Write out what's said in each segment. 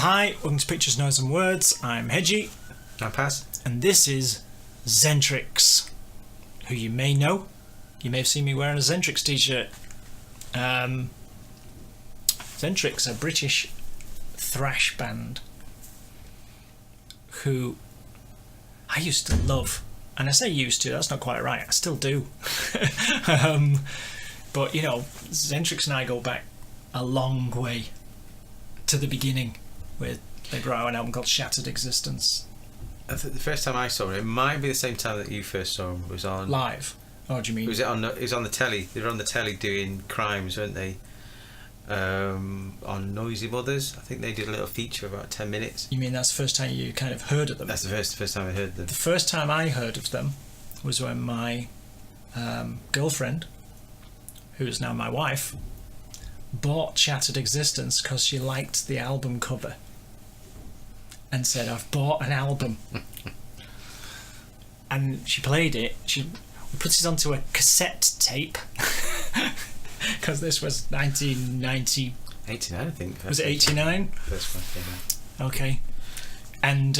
Hi, welcome to Pictures, Noise and Words. I'm Hedgy. I'm Paz. And this is XENTRIX, who you may know. You may have seen me wearing a XENTRIX t-shirt. XENTRIX, a British thrash band who I used to love. And I say used to, that's not quite right, I still do. But, you know, XENTRIX and I go back a long way to the beginning, where they brought out an album called Shattered Existence. I think the first time I saw it might be the same time that you first saw them. It was on live. Oh, do you mean? It was on the telly. They were on the telly doing crimes, weren't they? On Noisy Mothers. I think they did a little feature of about 10 minutes. You mean that's the first time you kind of heard of them? That's the first time I heard them. The first time I heard of them was when my girlfriend, who is now my wife, bought Shattered Existence because she liked the album cover and said, I've bought an album. And she played it. She put it onto a cassette tape because this was 1990. 89, I think. Was it 89? First one, yeah. Okay. And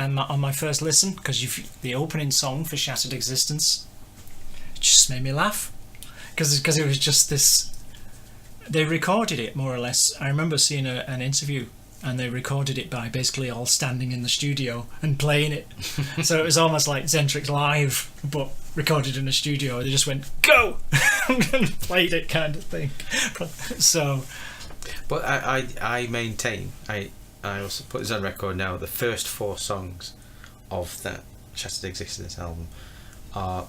on my first listen, because the opening song for Shattered Existence, it just made me laugh because it was just this. They recorded it more or less. I remember seeing an interview, and they recorded it by basically all standing in the studio and playing it. So it was almost like XENTRIX live, but recorded in a studio. They just went go and played it, kind of thing. So, but I maintain I also put this on record now. The first 4 songs of that Shattered Existence album are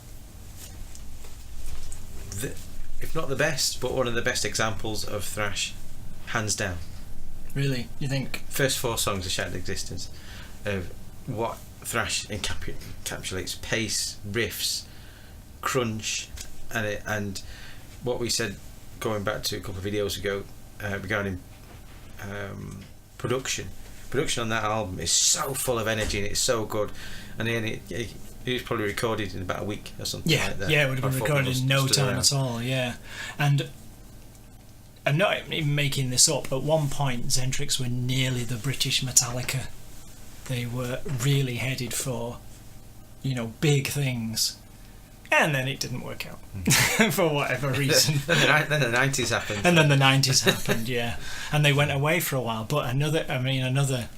if not the best, but one of the best examples of thrash, hands down. Really? You think? First 4 songs of Shattered Existence, of what thrash encapsulates: pace, riffs, crunch, and what we said going back to a couple of videos ago regarding production. Production on that album is so full of energy and it's so good. And then it was probably recorded in about a week or something like that. Yeah, it would have been recorded in no time at all, yeah. And I'm not even making this up, at one point XENTRIX were nearly the British Metallica. They were really headed for, big things. And then it didn't work out for whatever reason. then the 90s happened. And then the 90s happened, yeah. And they went away for a while. But another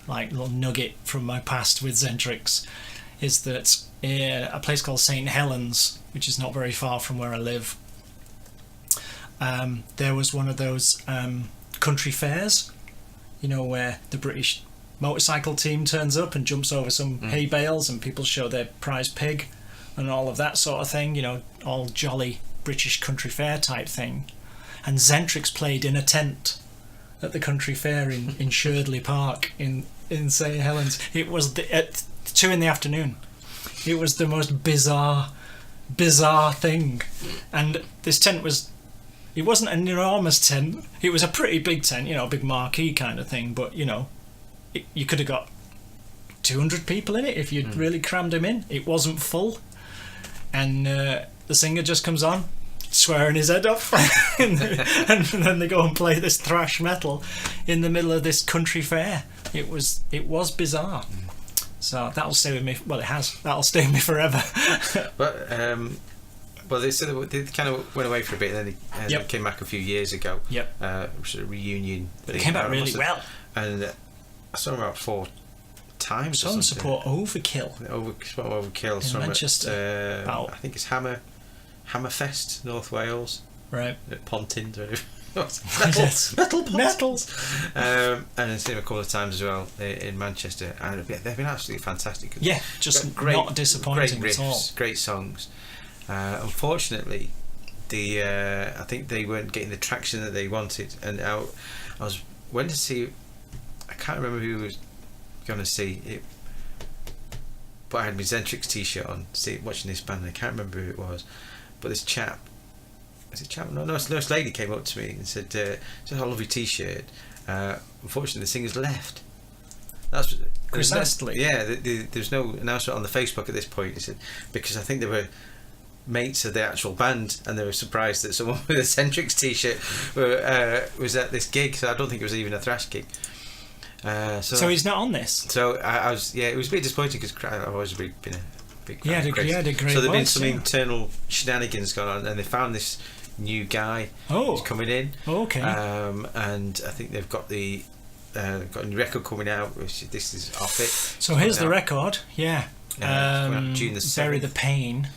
like little nugget from my past with XENTRIX is that a place called St Helens, which is not very far from where I live, there was one of those country fairs, where the British motorcycle team turns up and jumps over some hay bales and people show their prize pig and all of that sort of thing, all jolly British country fair type thing. And XENTRIX played in a tent at the country fair in Sherdley Park in St Helens. It was at 2 p.m. It was the most bizarre thing. And this tent it wasn't an enormous tent. It was a pretty big tent, a big marquee kind of thing, but you could have got 200 people in it if you'd really crammed them in. It wasn't full. And the singer just comes on, swearing his head off, and then they go and play this thrash metal in the middle of this country fair. It was bizarre. So that'll stay with me. Well, it has. That'll stay with me forever. But they said they kind of went away for a bit, and then they came back a few years ago. Yep. Sort of reunion. But they came back really well. And I saw them about 4 times. Some support Overkill. Overkill in Manchester. I think it's Hammerfest, North Wales. Right. At Pontins. Metals. And I've seen them a couple of times as well in Manchester, and they've been absolutely fantastic. Yeah, just great, not disappointing great riffs, at all. Great songs. Unfortunately, I think they weren't getting the traction that they wanted, and I went to see. I can't remember who was going to see it, but I had my XENTRIX t-shirt on, watching this band, and I can't remember who it was, but this chap. No, this lady came up to me and said, "I love your t-shirt. Unfortunately, the singer's left." That's Chris Astley. Yeah, there's no announcement on the Facebook at this point. He said because I think they were mates of the actual band, and they were surprised that someone with a XENTRIX t-shirt was at this gig. So I don't think it was even a thrash gig. So he's not on this. So I was, it was a bit disappointing because I've always been a big fan of Chris. He had a great So there've been voice, some internal shenanigans going on, and they found this new guy who's coming in. Okay. And I think they've got got a new record coming out. This is off it. So here's the record. Yeah. June the 7th. Bury the Pain.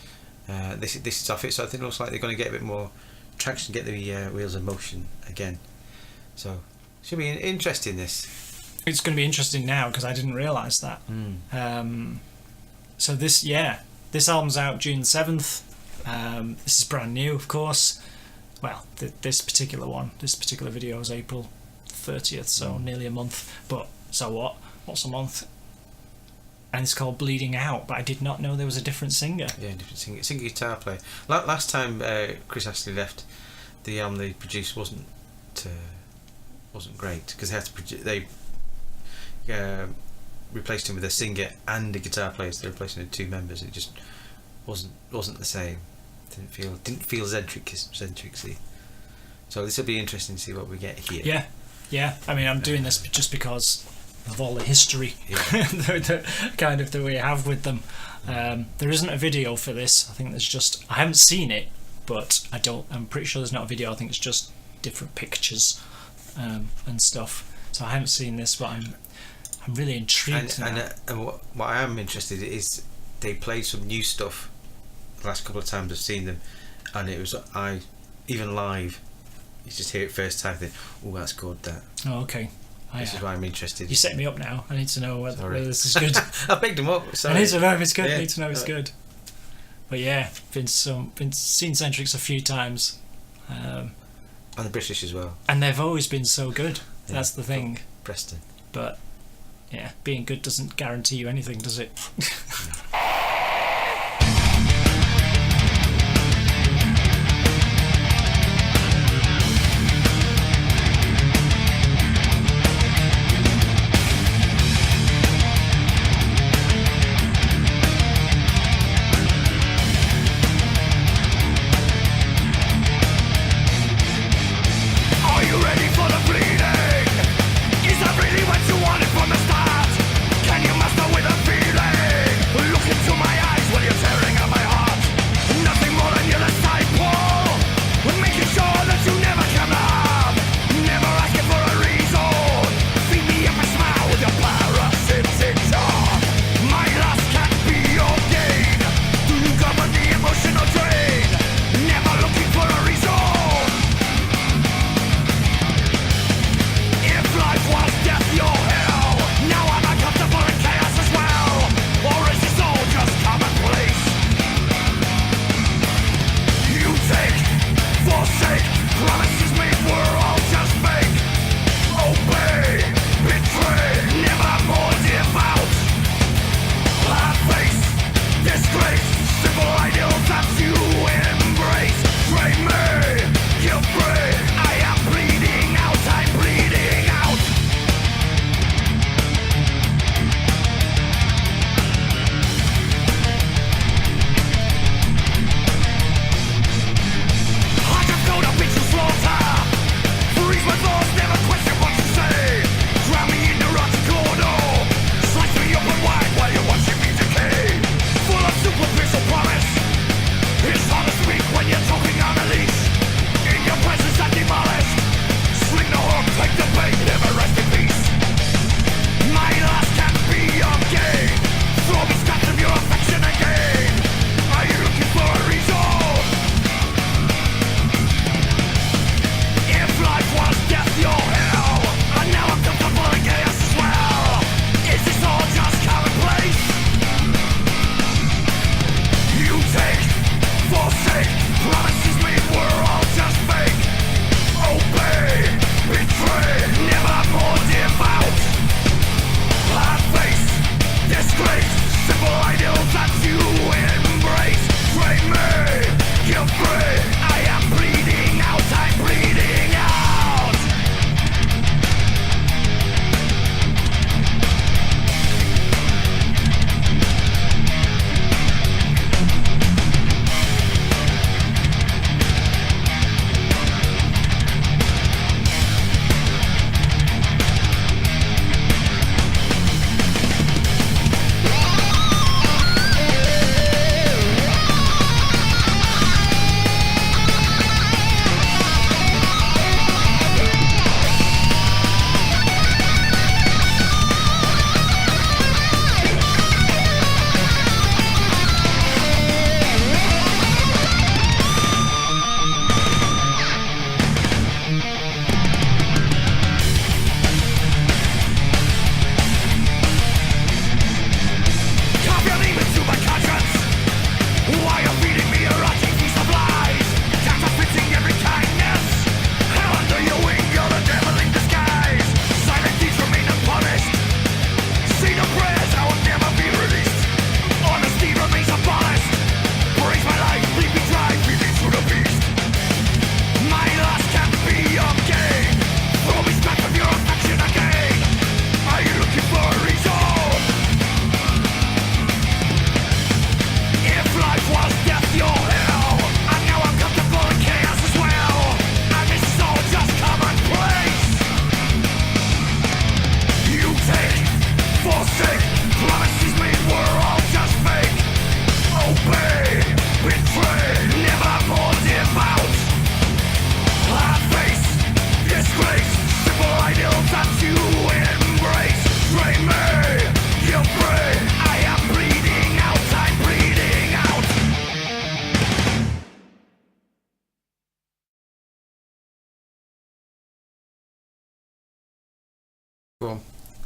This is off it. So I think it looks like they're going to get a bit more traction, get the wheels in motion again. So should be interesting. This. It's going to be interesting now because I didn't realise that. So this album's out June 7th. This is brand new, of course. Well, this particular video is April 30th, so nearly a month. But so what? What's a month? And it's called Bleeding Out, but I did not know there was a different singer. Yeah, different singer guitar player. Last time Chris Astley left, the album they produced wasn't great because they had to replaced him with a singer and a guitar player. So they're replacing the two members. It just wasn't the same. Didn't feel XENTRIX-y. So this will be interesting to see what we get here. Yeah. I mean, I'm doing this just because of all the history that we have with them. There isn't a video for this. I think there's just, I haven't seen it, but I'm pretty sure there's not a video. I think it's just different pictures and stuff. So I haven't seen this, but I'm really intrigued. And what I am interested in is they played some new stuff the last couple of times I've seen them, and it was even live. You just hear it first time, think, "Oh, that's good." That. Oh, okay. This is why I'm interested. You set me up now. I need to know whether this is good. I picked them up. Sorry. I need to know if it's good. I need to know if it's good. But yeah, been seen XENTRIX a few times. And the British as well. And they've always been so good. Yeah. That's the thing. Preston. But yeah, being good doesn't guarantee you anything, does it? Is that really what you wanted from the start? Can you master with a feeling?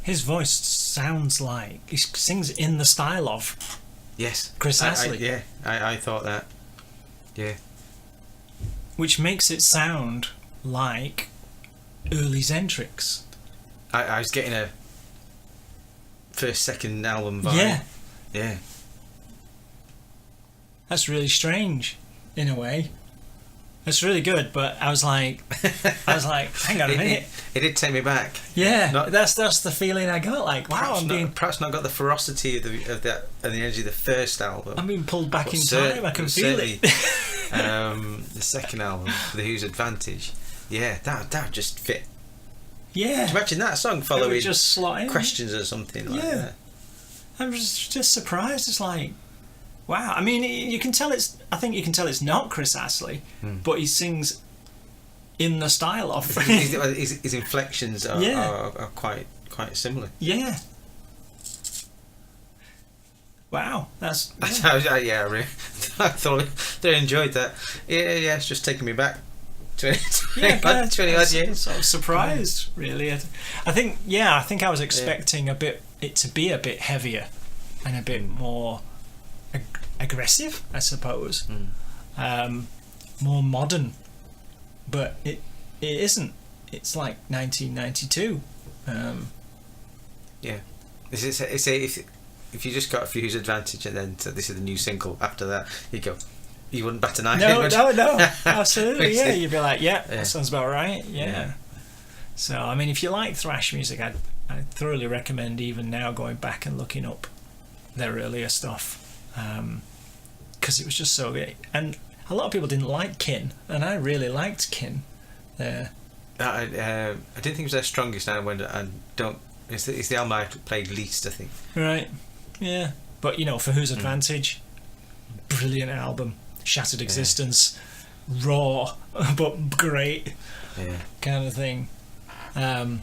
his voice sounds like he sings in the style of Yes. Chris Astley. I thought that. Yeah. Which makes it sound like early XENTRIX. I was getting a first, second album vibe. Yeah. Yeah. That's really strange, in a way. It's really good, but I was like, hang on a minute. It did take me back. Yeah, that's the feeling I got. Like, wow, perhaps not got the ferocity of the energy of the first album. I'm being pulled back in time. I can feel it. The second album, The Who's Advantage. Yeah, that just fit. Yeah. Imagine that song following just slot in. Questions or something like that. I was just surprised. It's like, wow. I mean, you can tell it's. I think you can tell it's not Chris Astley, but he sings in the style of. His inflections are quite similar. Yeah. Wow, that's. Yeah. I thought I enjoyed that. Yeah, it's just taking me back 20 odd years. Sort of surprised, really. I think I was expecting it to be a bit heavier and a bit more aggressive, I suppose. More modern, but it isn't. It's like 1992. Yeah, if you just got a Who's Advantage and then this is the new single after that, you wouldn't bat an eye. No, absolutely. Yeah, you'd be like, that sounds about right. Yeah. So I mean, if you like thrash music, I thoroughly recommend even now going back and looking up their earlier stuff, because it was just so great. And a lot of people didn't like Kin, and I really liked Kin. I didn't think it was their strongest album. It's the album I played least, I think. Right. Yeah. But for Who's Advantage, brilliant album. Shattered Existence, raw but great, kind of thing. And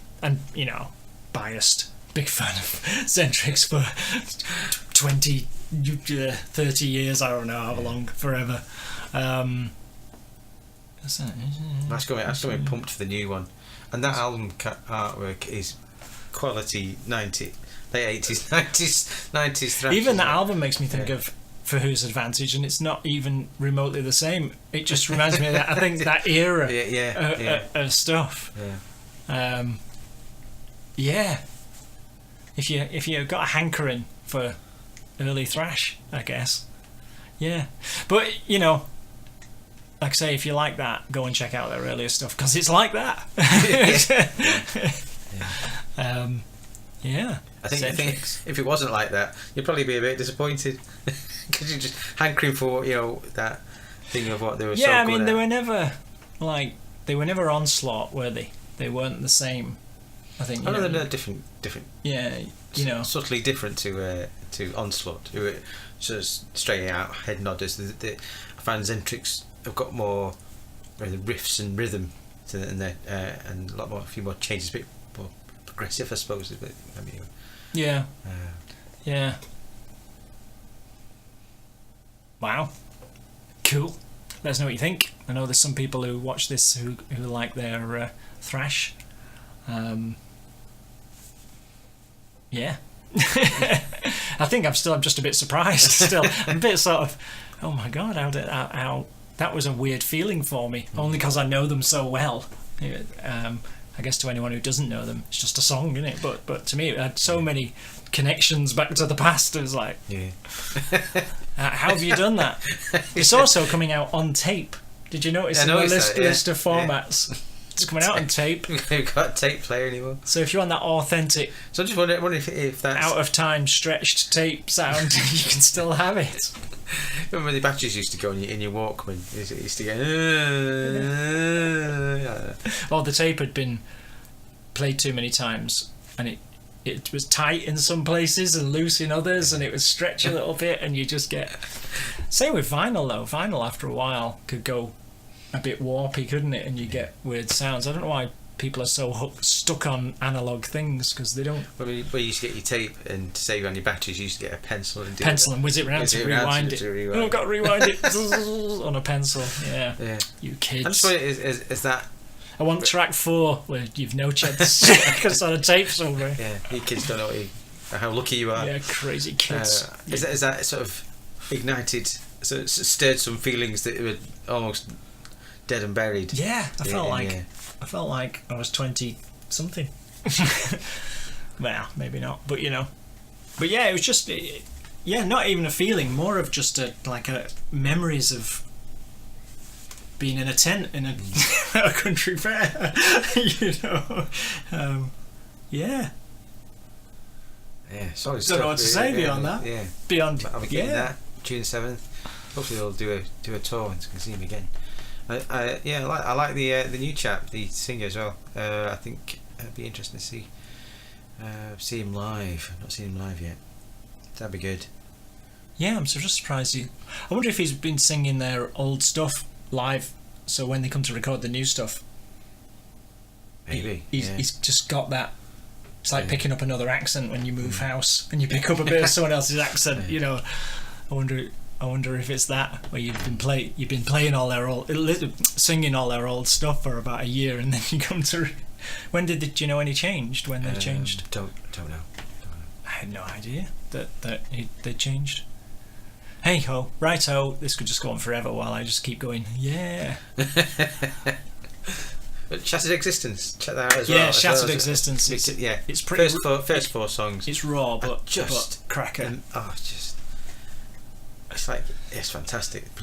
biased, big fan of XENTRIX for 20, 30 years. I don't know how long, forever. That's going to be pumped for the new one, and that album artwork is quality late 80s, 90s thrash. Even the album makes me think of For Whose Advantage, and it's not even remotely the same. It just reminds me of that. I think that era of stuff. If you got a hankering for early thrash, I guess. Yeah, but like I say, if you like that, go and check out their earlier stuff, because it's like that. I think if it wasn't like that, you'd probably be a bit disappointed, because you're just hankering for that thing of what they were. Yeah, I mean, they were never Onslaught, were they? They weren't the same. I think. They're different. Yeah, subtly different to Onslaught, who were just straight out head nodders. I find XENTRIX have got more riffs and rhythm to it, and a few more changes, a bit more progressive, I suppose. Yeah. Wow. Cool. Let us know what you think. I know there's some people who watch this who like their thrash. Yeah. I think I'm just a bit surprised still. I'm a bit sort of, oh my god, how that was a weird feeling for me, only because I know them so well. I guess to anyone who doesn't know them, it's just a song, isn't it? But to me, it had so many connections back to the past. It was like, how have you done that? It's also coming out on tape. Did you notice in the list of formats? Yeah. It's coming out on tape. We've got a tape player anymore. So if you want that authentic, so I just wonder if that's out of time stretched tape sound, you can still have it. Remember when the batteries used to go in your Walkman? It used to go. Well, the tape had been played too many times, and it was tight in some places and loose in others, and it would stretch a little bit, and you just get. Same with vinyl though. Vinyl after a while could go a bit warpy, couldn't it? And you get weird sounds. I don't know why people are so stuck on analog things, because they don't. Well, you used to get your tape, and to save on your batteries, you used to get a pencil and whiz it around to rewind it. Oh, I've got to rewind it on a pencil. Yeah. You kids. I'm just wondering, is that I want track 4 where you've no chance because on a tape somewhere. Yeah, you kids don't know how lucky you are. Yeah, crazy kids. Is that sort of ignited, stirred some feelings that were almost dead and buried? Yeah, I felt like I was 20 something. Well, maybe not, but But yeah, it was just not even a feeling, more of just a memories of being in a tent in a country fair. Yeah. Yeah, sorry. Don't know what to say beyond that. Yeah. Beyond. I'll be getting that June 7th. Hopefully they'll do a tour and you can see him again. I like the new chap, the singer as well. I think it'd be interesting to see him live. I've not seen him live yet. That'd be good. Yeah, I'm just surprised. I wonder if he's been singing their old stuff live, so when they come to record the new stuff, maybe he's just got that. It's like picking up another accent when you move house and you pick up a bit of someone else's accent. I wonder if it's that where you've been playing all their old, singing all their old stuff for about a year, and then you come to. When do you know when he changed? When they changed? Don't know. I had no idea that they changed. Hey ho, right ho. This could just go on forever while I just keep going. Yeah. But Shattered Existence, check that out as well. Yeah, Shattered Existence. It's pretty. First 4 songs. It's raw, but cracker. It's fantastic.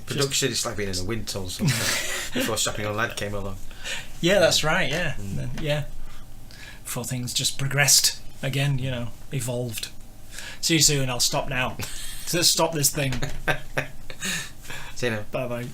Production is like being in a wind tunnel sometimes before Strapping On Lad came along. Yeah, that's right. Yeah, before things just progressed again. Evolved. See you soon. I'll stop now. Stop this thing. See you now. Bye bye.